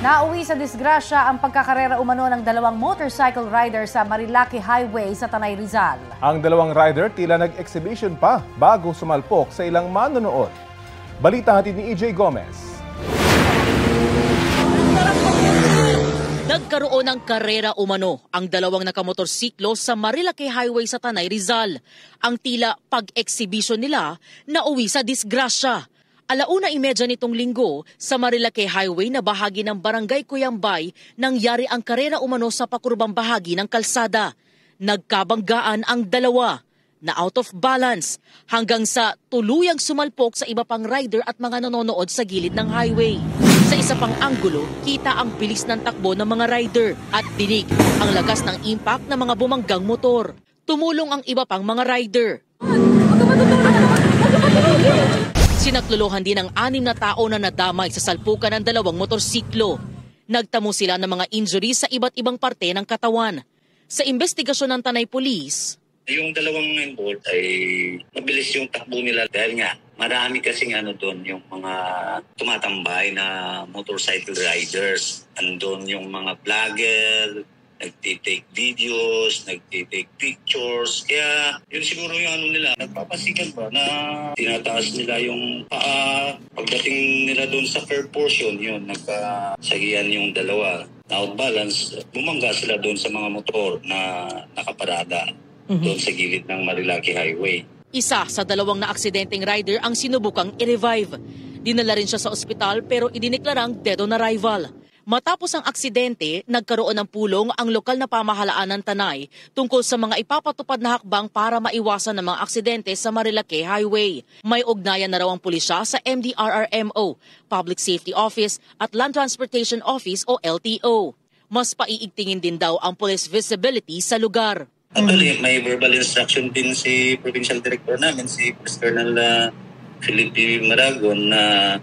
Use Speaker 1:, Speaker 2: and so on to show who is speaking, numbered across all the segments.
Speaker 1: Nauwi sa disgrasya ang pagkakarera umano ng dalawang motorcycle rider sa Marilaki Highway sa Tanay Rizal.
Speaker 2: Ang dalawang rider tila nag-exhibition pa bago sumalpok sa ilang manonood. Balita hatid ni EJ Gomez.
Speaker 3: Nagkaroon ng karera umano ang dalawang nakamotorsiklo sa Marilaki Highway sa Tanay Rizal. Ang tila pag-exhibition nila nauwi sa disgrasya. 1:30 nitong linggo sa Marilaki Highway na bahagi ng Barangay Cuyambay nangyari ang karera umano sa pakurbang bahagi ng kalsada. Nagkabanggaan ang dalawa na out of balance hanggang sa tuluyang sumalpok sa iba pang rider at mga nanonood sa gilid ng highway. Sa isa pang anggulo, kita ang bilis ng takbo ng mga rider at dinig ang lakas ng impact ng mga bumanggang motor. Tumulong ang iba pang mga rider. Sinakluluhan din ang 6 na tao na nadamay sa salpukan ng dalawang motorsiklo. Nagtamo sila ng mga injuries sa iba't ibang parte ng katawan. Sa investigasyon ng Tanay Police,
Speaker 4: yung dalawang involved ay mabilis yung takbo nila dahil nga marami kasing doon yung mga tumatambay na motorcycle riders. Andun yung mga vlogger, nagtitake videos, nagtitake pictures. Kaya yun siguro yung nila, nagpapasikat ba na tinataas nila yung paa. Pagdating nila doon sa fair portion, yun, nagkasagian yung dalawa. Out balance, bumangga sila doon sa mga motor na nakaparada doon sa gilid ng Marilaki Highway.
Speaker 3: Isa sa dalawang na-aksidenteng rider ang sinubukang i-revive. Dinala rin siya sa ospital pero idineklarang dead on arrival. Matapos ang aksidente, nagkaroon ng pulong ang lokal na pamahalaan ng Tanay tungkol sa mga ipapatupad na hakbang para maiwasan ng mga aksidente sa Marilaki Highway. May ugnayan na raw ang pulisya sa MDRRMO, Public Safety Office at Land Transportation Office o LTO. Mas paiigtingin din daw ang police visibility sa lugar.
Speaker 4: Actually, may verbal instruction din si Provincial Director namin, si Police Colonel Felipe Maragon na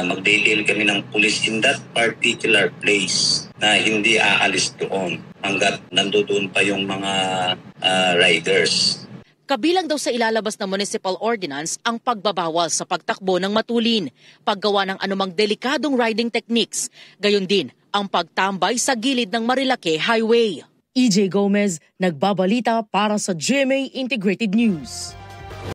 Speaker 4: mag-detail kami ng police in that particular place na hindi aalis doon hanggat nandoon pa yung mga riders.
Speaker 3: Kabilang daw sa ilalabas na municipal ordinance ang pagbabawal sa pagtakbo ng matulin, paggawa ng anumang delikadong riding techniques, gayon din ang pagtambay sa gilid ng Marilaki Highway. EJ Gomez, nagbabalita para sa GMA Integrated News.